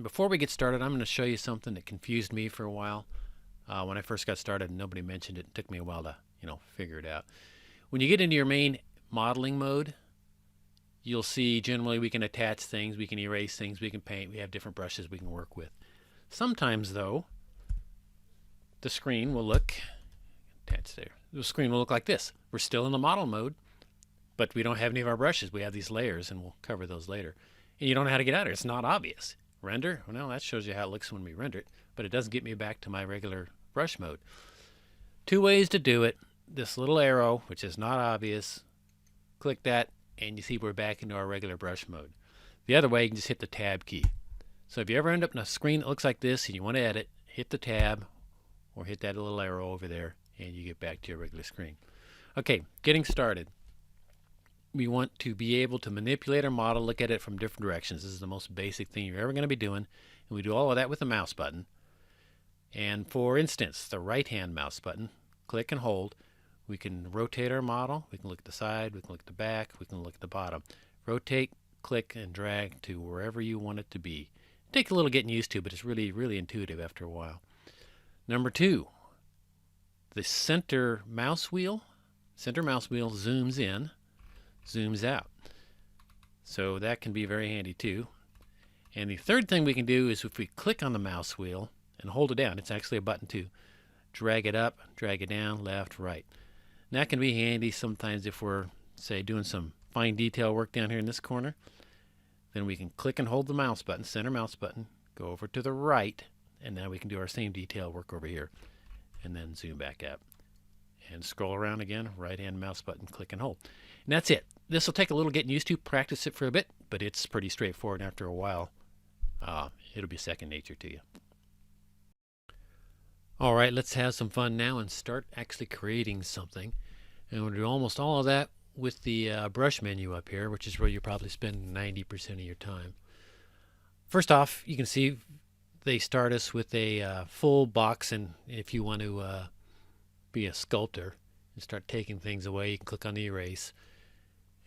And before we get started, I'm going to show you something that confused me for a while. When I first got started, nobody mentioned it. It took me a while to, figure it out. When you get into your main modeling mode, you'll see generally we can attach things, we can erase things, we can paint, we have different brushes we can work with. Sometimes, though, the screen will look attached there. The screen will look like this. We're still in the model mode, but we don't have any of our brushes. We have these layers, and we'll cover those later. And you don't know how to get out of it. It's not obvious. Render, well, that shows you how it looks when we render it, but it doesn't get me back to my regular brush mode. Two ways to do it. This little arrow, which is not obvious, click that, and you see we're back into our regular brush mode. The other way, you can just hit the tab key. So if you ever end up in a screen that looks like this and you want to edit, hit the tab or hit that little arrow over there and you get back to your regular screen. Okay, getting started. We want to be able to manipulate our model, look at it from different directions. This is the most basic thing you're ever going to be doing, and we do all of that with the mouse button. And for instance, the right hand mouse button, click and hold. We can rotate our model, we can look at the side, we can look at the back, we can look at the bottom. Rotate, click, and drag to wherever you want it to be. It takes a little getting used to, but it's really, really intuitive after a while. Number two, the center mouse wheel zooms in, zooms out. So that can be very handy too. And the third thing we can do is if we click on the mouse wheel and hold it down, it's actually a button too, drag it up, drag it down, left, right. And that can be handy sometimes if we're, say, doing some fine detail work down here in this corner. Then we can click and hold the mouse button, center mouse button, go over to the right, and now we can do our same detail work over here. And then zoom back up. And scroll around again, right hand mouse button, click and hold. And that's it. This will take a little getting used to, practice it for a bit, but it's pretty straightforward. After a while, it'll be second nature to you. All right, let's have some fun now and start actually creating something. And we'll do almost all of that with the brush menu up here, which is where you probably spend 90% of your time. First off, you can see they start us with a full box, and if you want to be a sculptor and start taking things away, you can click on the erase,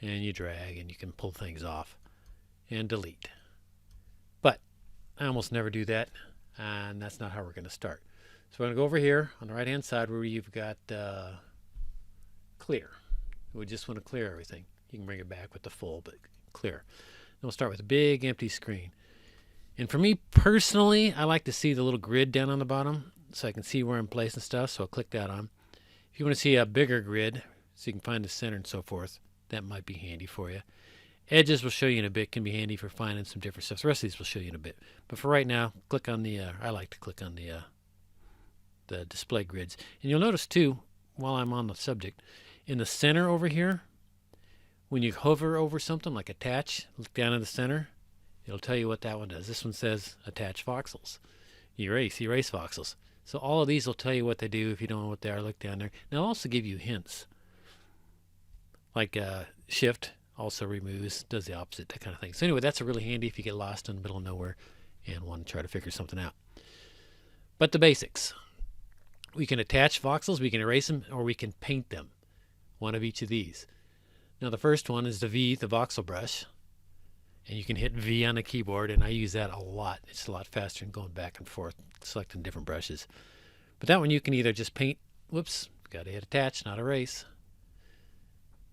and you drag, and you can pull things off and delete. But I almost never do that, and that's not how we're going to start. So we're going to go over here on the right hand side where you've got clear. We just want to clear everything. You can bring it back with the full, but clear. Then we'll start with a big empty screen. And for me personally, I like to see the little grid down on the bottom so I can see where I'm placing stuff, so I'll click that on. If you want to see a bigger grid so you can find the center and so forth, that might be handy for you. Edges will show you in a bit, can be handy for finding some different stuff. The rest of these will show you in a bit. But for right now, click on the, I like to click on the display grids. And you'll notice too, while I'm on the subject, in the center over here, when you hover over something like attach, look down in the center, it'll tell you what that one does. This one says attach voxels. Erase voxels. So all of these will tell you what they do. If you don't know what they are, look down there. Now I'll also give you hints. Like shift also removes, does the opposite, that kind of thing. So anyway, that's really handy if you get lost in the middle of nowhere and want to try to figure something out. But the basics. We can attach voxels, we can erase them, or we can paint them. One of each of these. Now the first one is the V, the voxel brush. And you can hit V on the keyboard, and I use that a lot. It's a lot faster than going back and forth, selecting different brushes. But that one you can either just paint, whoops, got to hit attach, not erase.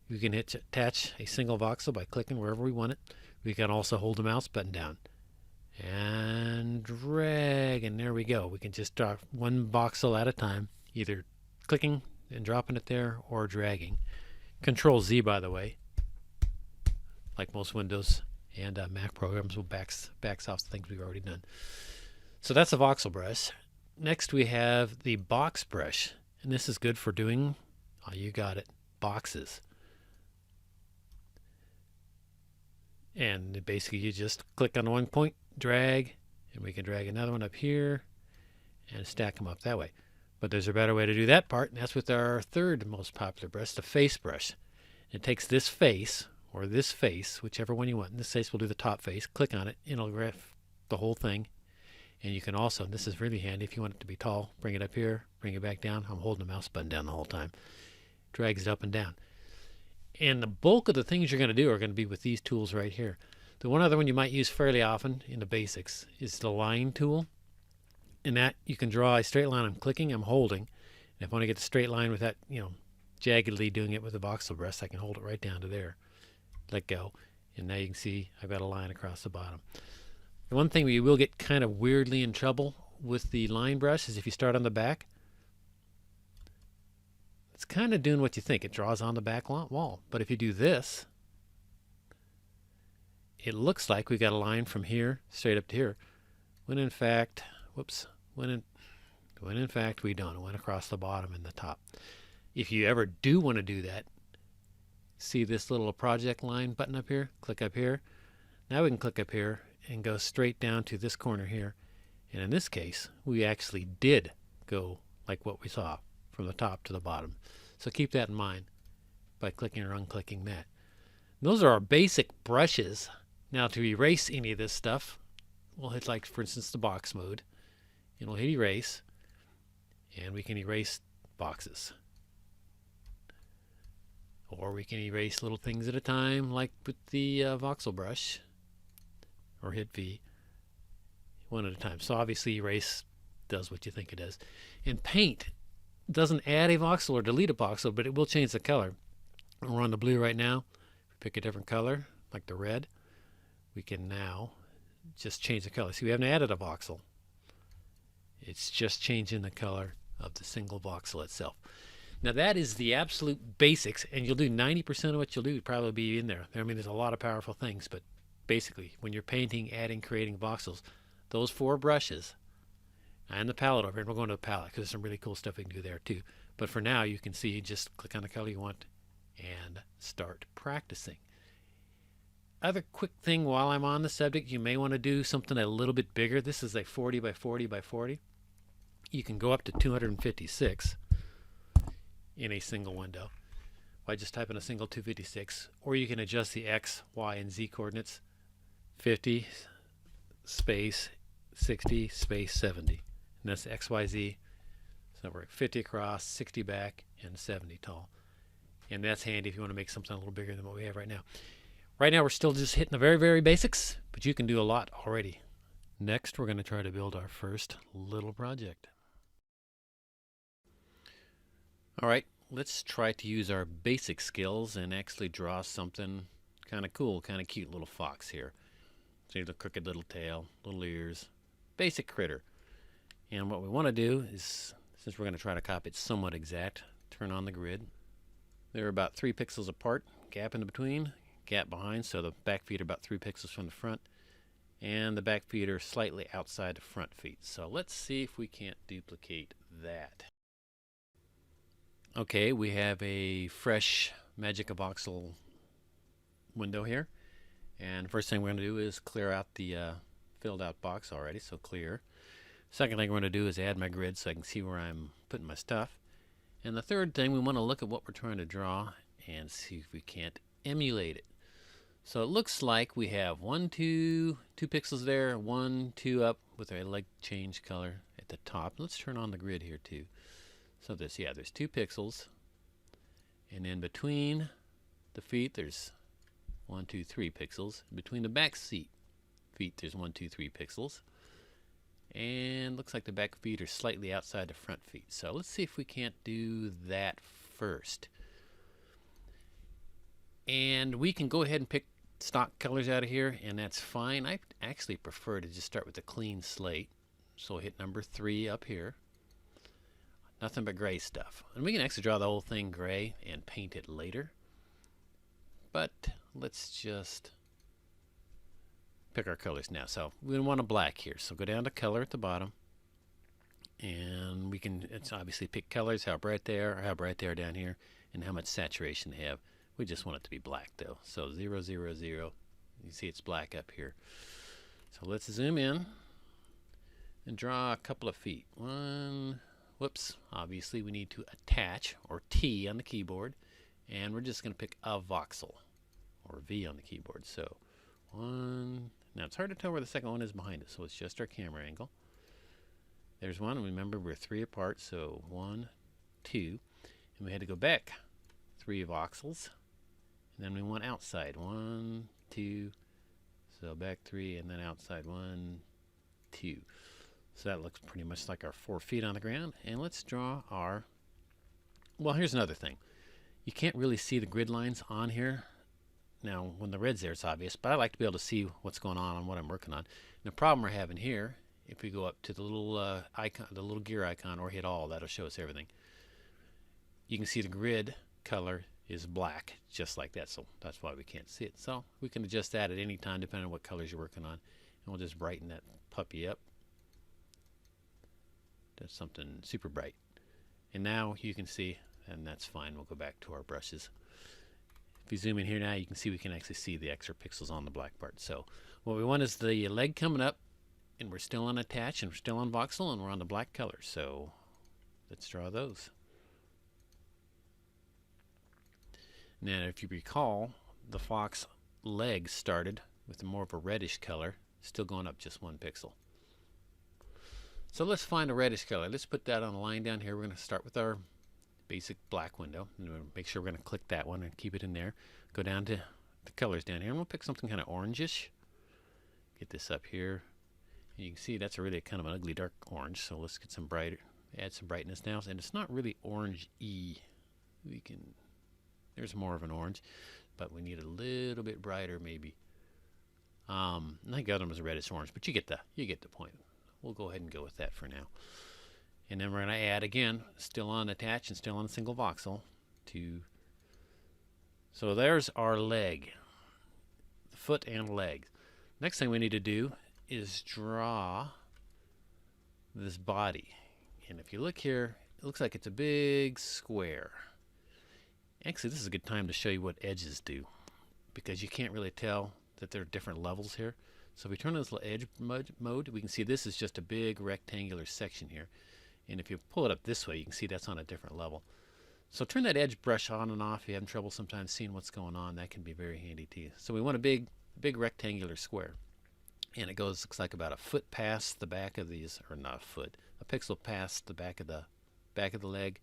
You can hit attach a single voxel by clicking wherever we want it. We can also hold the mouse button down and drag, and there we go. We can just drop one voxel at a time, either clicking and dropping it there or dragging. Control Z, by the way, like most Windows and Mac programs, will backs off the things we've already done. So that's a voxel brush. Next we have the box brush, and this is good for doing, oh, you got it, boxes. And basically you just click on one point, drag, and we can drag another one up here and stack them up that way. But there's a better way to do that part, and that's with our third most popular brush, the face brush. It takes this face, or this face, whichever one you want. In this case, we'll do the top face. Click on it, and it'll graph the whole thing. And you can also, and this is really handy, if you want it to be tall, bring it up here, bring it back down. I'm holding the mouse button down the whole time. Drags it up and down. And the bulk of the things you're going to do are going to be with these tools right here. The one other one you might use fairly often in the basics is the line tool. In that you can draw a straight line. I'm clicking, I'm holding. And if I want to get the straight line without, jaggedly doing it with the voxel brush, I can hold it right down to there. Let go. And now you can see I've got a line across the bottom. The one thing where you will get kind of weirdly in trouble with the line brush is if you start on the back. It's kind of doing what you think. It draws on the back wall. But if you do this, it looks like we got a line from here straight up to here, when in fact, when in fact we don't. It went across the bottom and the top. If you ever do want to do that, see this little project line button up here? Click up here. Now we can click up here and go straight down to this corner here. And in this case, we actually did go like what we saw from the top to the bottom. So keep that in mind by clicking or unclicking that. Those are our basic brushes. Now to erase any of this stuff, we'll hit, like, for instance, the box mode, and we'll hit erase, and we can erase boxes. Or we can erase little things at a time, like with the voxel brush, or hit V, one at a time. So obviously erase does what you think it does. And paint doesn't add a voxel or delete a voxel, but it will change the color. We're on the blue right now. Pick a different color, like the red. We can now just change the color. See, we haven't added a voxel. It's just changing the color of the single voxel itself. Now that is the absolute basics, and you'll do 90% of what you'll do probably be in there. I mean, there's a lot of powerful things, but basically, when you're painting, adding, creating voxels, those 4 brushes, and the palette over here, and we'll go into the palette because there's some really cool stuff we can do there too. But for now, you can see, just click on the color you want and start practicing. Other quick thing while I'm on the subject, you may want to do something a little bit bigger. This is a 40 by 40 by 40. You can go up to 256 in a single window by just typing a single 256, or you can adjust the X, Y, and Z coordinates. 50 space 60 space 70, and that's X, Y, Z. So we're 50 across, 60 back, and 70 tall. And that's handy if you want to make something a little bigger than what we have right now. Right now we're still just hitting the very, very basics, but you can do a lot already. Next, we're going to try to build our first little project. All right, let's try to use our basic skills and actually draw something kind of cool, kind of cute little fox here. See the crooked little tail, little ears, basic critter. And what we want to do is, since we're going to try to copy it somewhat exact, turn on the grid. They're about 3 pixels apart, gap in between, gap behind, so the back feet are about 3 pixels from the front, and the back feet are slightly outside the front feet. So let's see if we can't duplicate that. Okay, we have a fresh MagicaVoxel window here, and first thing we're going to do is clear out the filled out box already, so clear. Second thing we're going to do is add my grid so I can see where I'm putting my stuff. And the third thing, we want to look at what we're trying to draw and see if we can't emulate it. So it looks like we have 2 pixels there, 1, 2 up with a leg change color at the top. Let's turn on the grid here too. So there's 2 pixels, and in between the feet there's 1, 2, 3 pixels. In between the back feet there's 1, 2, 3 pixels, and looks like the back feet are slightly outside the front feet. So let's see if we can't do that first. And we can go ahead and pick stock colors out of here, and that's fine. I actually prefer to just start with a clean slate. So hit number 3 up here. Nothing but gray stuff. And we can actually draw the whole thing gray and paint it later. But let's just pick our colors now. So we want a black here. So go down to color at the bottom. And we can obviously pick colors, how bright they are, or how bright they are down here, and how much saturation they have. We just want it to be black though. So 0, 0, 0. You see it's black up here. So let's zoom in and draw a couple of feet. Obviously we need to attach, or T on the keyboard, and we're just going to pick a voxel, or V on the keyboard. So 1, now it's hard to tell where the second one is behind it, so it's just our camera angle. There's 1, and remember we're 3 apart, so 1, 2, and we had to go back 3 voxels, and then we want outside, 1, 2, So back 3 and then outside 1, 2. So that looks pretty much like our 4 feet on the ground. And let's draw our, well, here's another thing. You can't really see the grid lines on here. Now, when the red's there, it's obvious, but I like to be able to see what's going on what I'm working on. And the problem we're having here, if we go up to the little icon, the little gear icon, or hit all, that'll show us everything. You can see the grid color is black, just like that, so that's why we can't see it. So we can adjust that at any time, depending on what colors you're working on. And we'll just brighten that puppy up. That's something super bright. And now you can see, and that's fine. We'll go back to our brushes. If you zoom in here now, you can see we can actually see the extra pixels on the black part. So what we want is the leg coming up, and we're still on attach, and we're still on voxel, and we're on the black color. So let's draw those. Now, if you recall, the fox legs started with more of a reddish color, still going up just 1 pixel. So let's find a reddish color. Let's put that on a line down here. We're going to start with our basic black window. And we'll make sure we're going to click that one and keep it in there. Go down to the colors down here, and we'll pick something kind of orangish. Get this up here. And you can see that's a really kind of an ugly dark orange. So let's get some brighter, add some brightness now. And it's not really orange-y. There's more of an orange, but we need a little bit brighter maybe. I think the other one was a reddish orange, but you get the point. We'll go ahead and go with that for now. And then we're going to add, again, still on attach and still on a single voxel. So there's our leg, the foot and leg. Next thing we need to do is draw this body. And if you look here, it looks like it's a big square. Actually, this is a good time to show you what edges do, because you can't really tell that there are different levels here. So if we turn on this little edge mode, we can see this is just a big rectangular section here. And if you pull it up this way, you can see that's on a different level. So turn that edge brush on and off. If you're having trouble sometimes seeing what's going on, that can be very handy to you. So we want a big rectangular square. And it looks like about a foot past the back of these, or not a foot, a pixel past the back of the leg.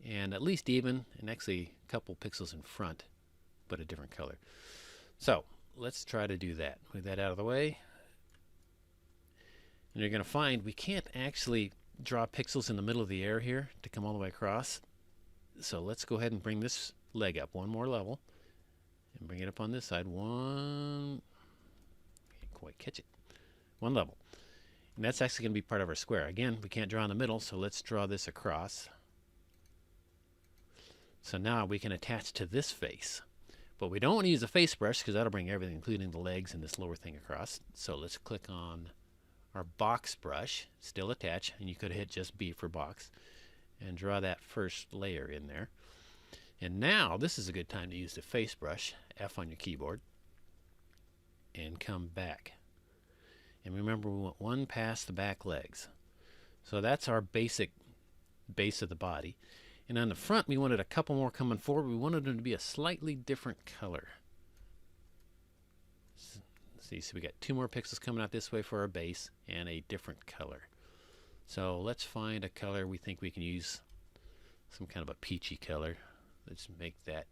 And at least even, and actually a couple pixels in front, but a different color. So let's try to do that. Move that out of the way. And you're going to find we can't actually draw pixels in the middle of the air here to come all the way across. So let's go ahead and bring this leg up one more level and bring it up on this side. Can't quite catch it. One level. And that's actually going to be part of our square. Again, we can't draw in the middle, so let's draw this across. So now we can attach to this face. But we don't want to use a face brush because that'll bring everything, including the legs and this lower thing across. So let's click on our box brush, still attach, and you could hit just B for box, and draw that first layer in there. And now this is a good time to use the face brush, F on your keyboard, and come back. And remember, we want one past the back legs. So that's our basic base of the body. And on the front, we wanted a couple more coming forward. We wanted them to be a slightly different color. See, so we got 2 more pixels coming out this way for our base and a different color. So let's find a color we think we can use, some kind of a peachy color. Let's make that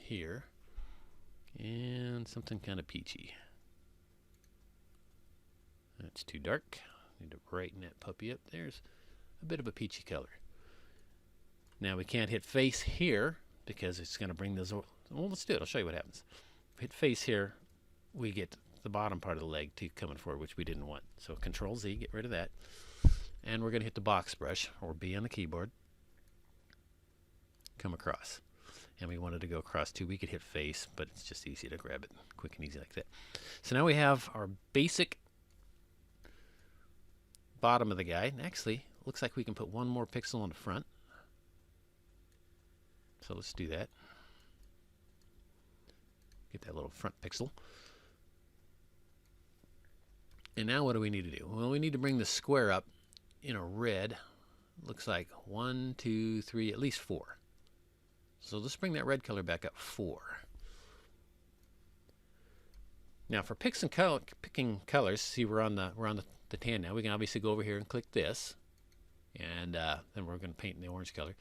here. And something kind of peachy. That's too dark. Need to brighten that puppy up. There's a bit of a peachy color. Now we can't hit face here because it's going to bring those. Well, let's do it. I'll show you what happens. If we hit face here, we get the bottom part of the leg coming forward, which we didn't want. So Control Z, get rid of that. And we're going to hit the box brush, or B on the keyboard. Come across. And we wanted to go across too. We could hit face, but it's just easy to grab it quick and easy like that. So now we have our basic bottom of the guy. And actually, looks like we can put 1 more pixel on the front. So let's do that. Get that little front pixel. And now what do we need to do? Well, we need to bring the square up in a red. Looks like 1, 2, 3, at least 4. So let's bring that red color back up 4. Now for picking colors, see we're on the tan now. We can obviously go over here and click this, and then we're going to paint in the orange color.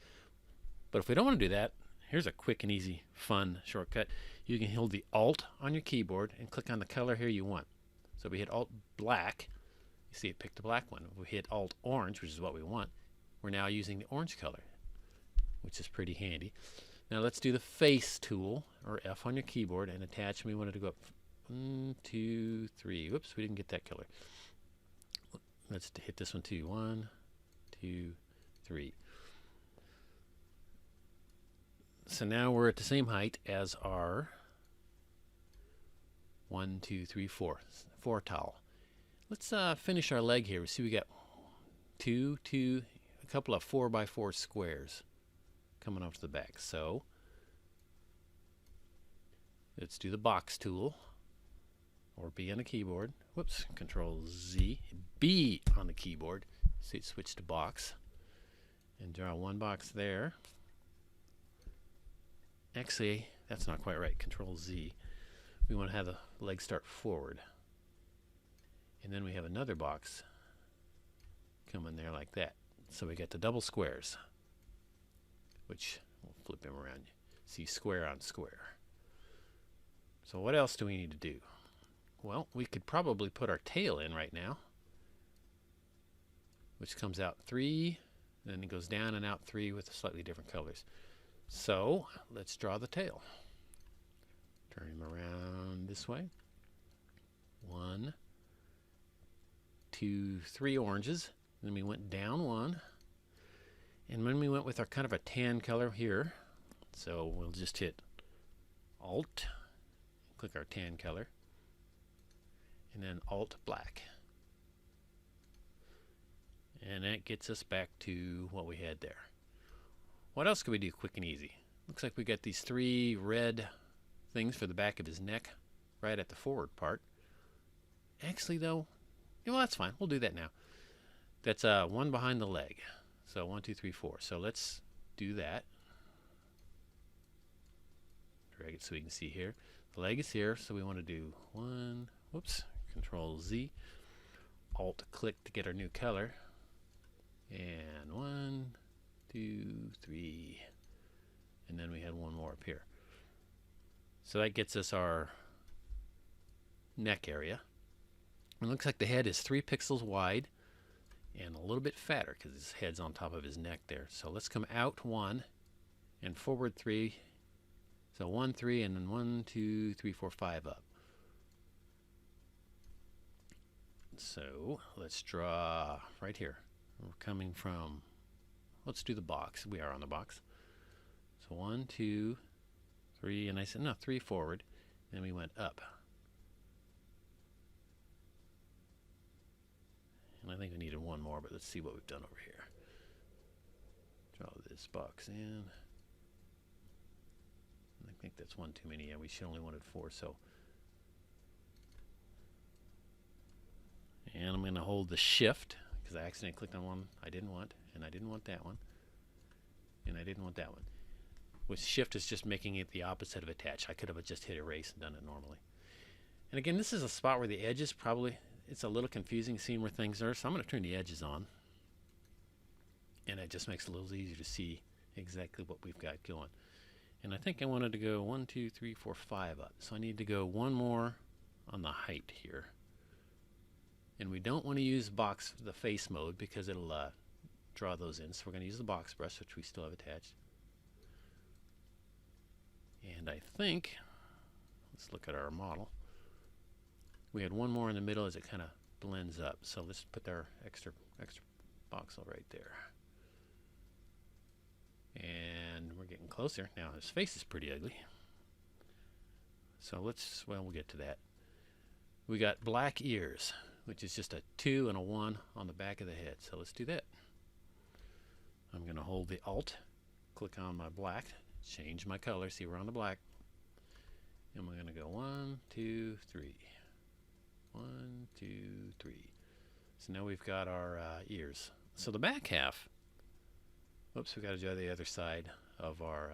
But if we don't want to do that, Here's a quick and easy, fun shortcut. You can hold the Alt on your keyboard and click on the color here you want. So we hit Alt black. You see it picked the black one. If we hit Alt orange, which is what we want, we're now using the orange color, which is pretty handy. Now let's do the face tool, or F on your keyboard, and attach. We wanted to go up 1, 2, 3. Whoops, we didn't get that color. Let's hit this one too. 1, 2, 3. So now we're at the same height as our 1, 2, 3, 4 towel. Let's finish our leg here. We see we got a couple of 4x4 squares coming off the back. So let's do the box tool, or B on the keyboard. Whoops, Control Z, B on the keyboard. See it switch to box, and draw one box there. Actually, that's not quite right. Control Z. We want to have the leg start forward, and then we have another box coming there like that. So we got the double squares, which we'll flip them around. See square on square. So what else do we need to do? Well, we could probably put our tail in right now, which comes out 3, and then it goes down and out 3 with slightly different colors. So let's draw the tail. Turn him around this way. 1, 2, 3 oranges. Then we went down 1. And then we went with our kind of a tan color here. So we'll just hit Alt, click our tan color, and then Alt black. And that gets us back to what we had there. What else could we do quick and easy? Looks like we got these 3 red things for the back of his neck right at the forward part. Actually though, well, that's fine. We'll do that now. That's 1 behind the leg. So 1, 2, 3, 4. So let's do that. Drag it so we can see here. The leg is here, so we want to do 1, whoops, Control Z, Alt click to get our new color. And 1, 2, 3, and then we had 1 more up here. So that gets us our neck area. It looks like the head is 3 pixels wide and a little bit fatter because his head's on top of his neck there. So let's come out 1 and forward 3. So 1, 3, and then 1, 2, 3, 4, 5 up. So let's draw right here. We're coming from, let's do the box. We are on the box. So 1, 2, 3, and I said no, 3 forward. Then we went up. And I think we needed 1 more, but let's see what we've done over here. Draw this box in. I think that's 1 too many. Yeah, we only wanted 4, so. And I'm going to hold the shift because I accidentally clicked on one I didn't want, and I didn't want that one, and I didn't want that one. With shift is just making it the opposite of attach. I could have just hit erase and done it normally. And again, this is a spot where the edges probably, it's a little confusing seeing where things are, so I'm going to turn the edges on. And it just makes it a little easier to see exactly what we've got going. And I think I wanted to go 1, 2, 3, 4, 5 up. So I need to go 1 more on the height here. And we don't want to use the face mode because it'll draw those in. So we're going to use the box brush, which we still have attached. And I think, let's look at our model. We had 1 more in the middle as it kind of blends up. So let's put our extra voxel right there. And we're getting closer. Now his face is pretty ugly. So we'll get to that. We got black ears, which is just a 2 and a 1 on the back of the head. So let's do that. I'm going to hold the Alt, click on my black, change my color. See, we're on the black. And we're going to go 1, 2, 3. 1, 2, 3. So now we've got our ears. So the back half, oops, we've got to do the other side of our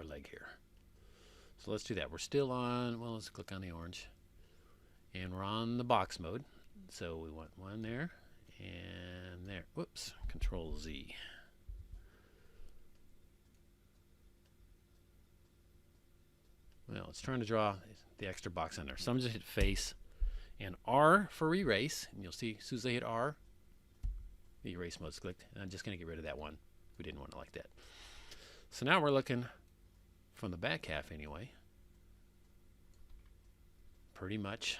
leg here. So let's do that. We're still on, well, let's click on the orange. And we're on the box mode. So we want 1 there and there. Whoops, Control Z. it's trying to draw the extra box on there. So I'm just hit face and R for erase, and you'll see as soon as I hit R, the erase mode's clicked, and I'm just going to get rid of that one. We didn't want it like that. So now we're looking from the back half anyway, pretty much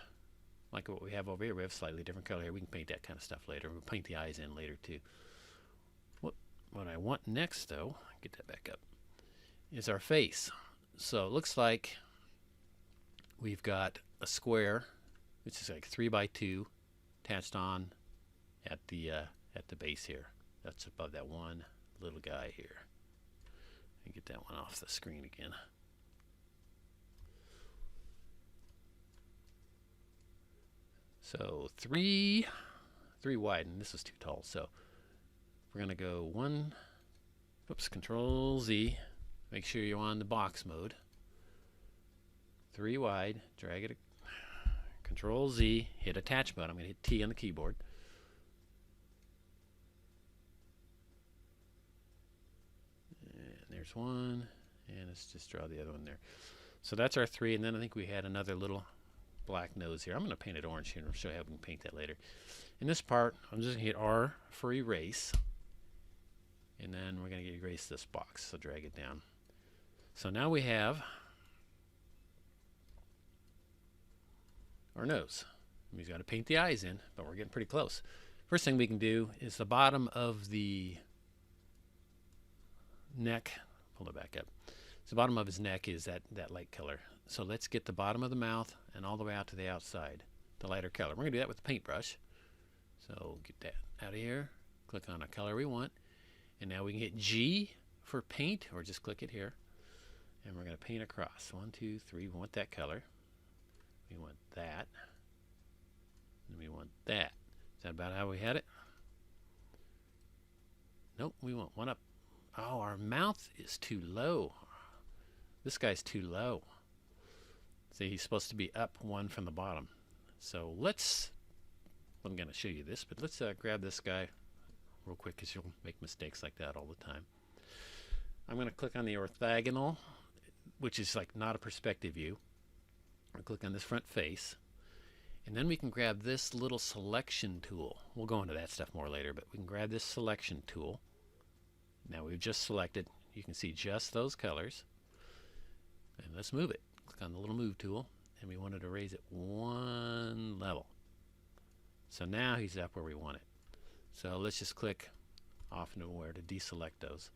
like what we have over here. We have a slightly different color here. We can paint that kind of stuff later. We'll paint the eyes in later too. What I want next, though, get that back up, is our face. So it looks like we've got a square, which is like 3 by 2, attached on at the base here. That's above that one little guy here. Let me get that one off the screen again. So three wide, and this is too tall. So we're gonna go Control Z. Make sure you're on the box mode. 3 wide, drag it, Control Z, hit attach mode. I'm gonna hit T on the keyboard. And there's one, and let's just draw the other one there. So that's our 3, and then I think we had another little black nose here. I'm going to paint it orange here, and I'll show you how we can paint that later. In this part, I'm just going to hit R for erase, and then we're going to erase this box, so drag it down. So now we have our nose. We've got to paint the eyes in, but we're getting pretty close. First thing we can do is the bottom of the neck. Pull it back up. So the bottom of his neck is that light color. So let's get the bottom of the mouth and all the way out to the outside, the lighter color. We're going to do that with the paintbrush. So get that out of here. Click on a color we want. And now we can hit G for paint, or just click it here. And we're going to paint across. 1, 2, 3. We want that color. We want that. And we want that. Is that about how we had it? Nope, we want one up. Oh, our mouth is too low. This guy's too low. See, he's supposed to be up 1 from the bottom. So I'm going to show you this, but let's grab this guy real quick, because you'll make mistakes like that all the time. I'm going to click on the orthogonal, which is like not a perspective view. I'll click on this front face, and then we can grab this little selection tool. We'll go into that stuff more later, but we can grab this selection tool. Now we've just selected, you can see just those colors, and let's move it. Click on the little move tool, and we wanted to raise it 1 level. So now he's up where we want it. So let's just click off nowhere to deselect those.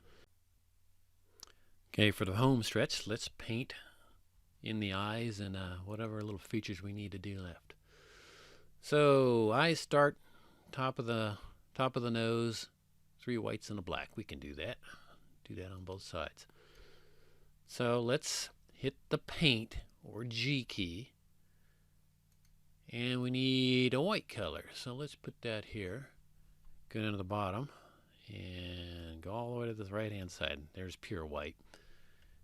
Okay, for the home stretch, let's paint in the eyes and whatever little features we need to do left. So eyes start top of the nose, 3 whites and a black. We can do that. Do that on both sides. So let's hit the paint or G key, and we need a white color. So let's put that here. Go down to the bottom and go all the way to the right hand side. There's pure white.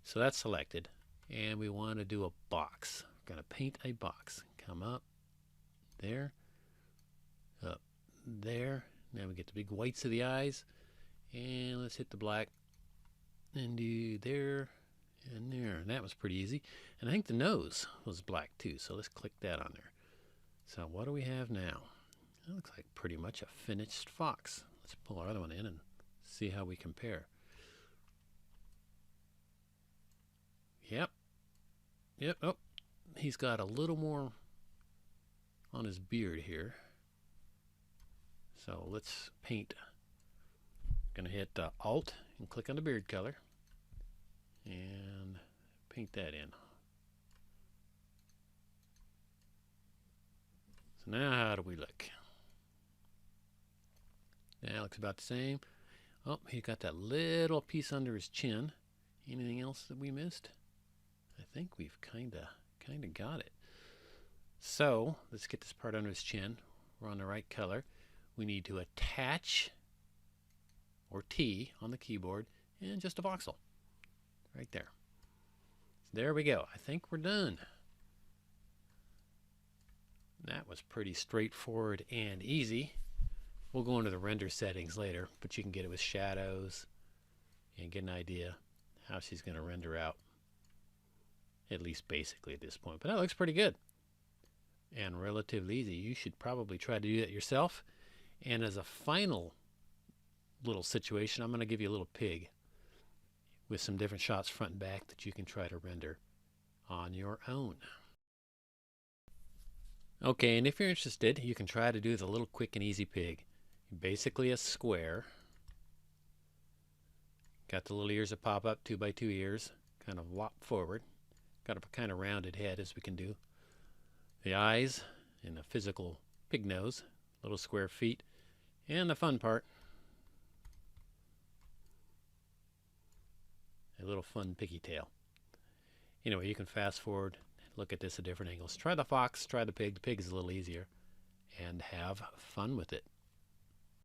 So that's selected, and we want to do a box. We're going to paint a box. Come up there, up there. Now we get the big whites of the eyes, and let's hit the black and do there and there. And that was pretty easy. And I think the nose was black too, so let's click that on there. So what do we have now? That looks like pretty much a finished fox. Let's pull our other one in and see how we compare. Yep. Oh, he's got a little more on his beard here. So let's paint. I'm going to hit Alt and click on the beard color and paint that in. So now how do we look? That looks about the same. Oh, he got that little piece under his chin. Anything else that we missed? I think we've kind of got it. So let's get this part under his chin. We're on the right color. We need to attach, or T on the keyboard, and just a voxel right there. So there we go. I think we're done. That was pretty straightforward and easy. We'll go into the render settings later, but you can get it with shadows and get an idea how she's going to render out at least basically at this point. But that looks pretty good and relatively easy. You should probably try to do that yourself. And as a final little situation, I'm going to give you a little pig with some different shots front and back that you can try to render on your own. Okay, and if you're interested, you can try to do the little quick and easy pig. Basically a square. Got the little ears that pop up, 2x2 ears, kind of lop forward. Got a kind of rounded head as we can do. The eyes and a physical pig nose, little square feet, and the fun part, a little fun piggy tail. Anyway, you can fast forward, look at this at different angles. Try the fox, try the pig. The pig is a little easier, and have fun with it.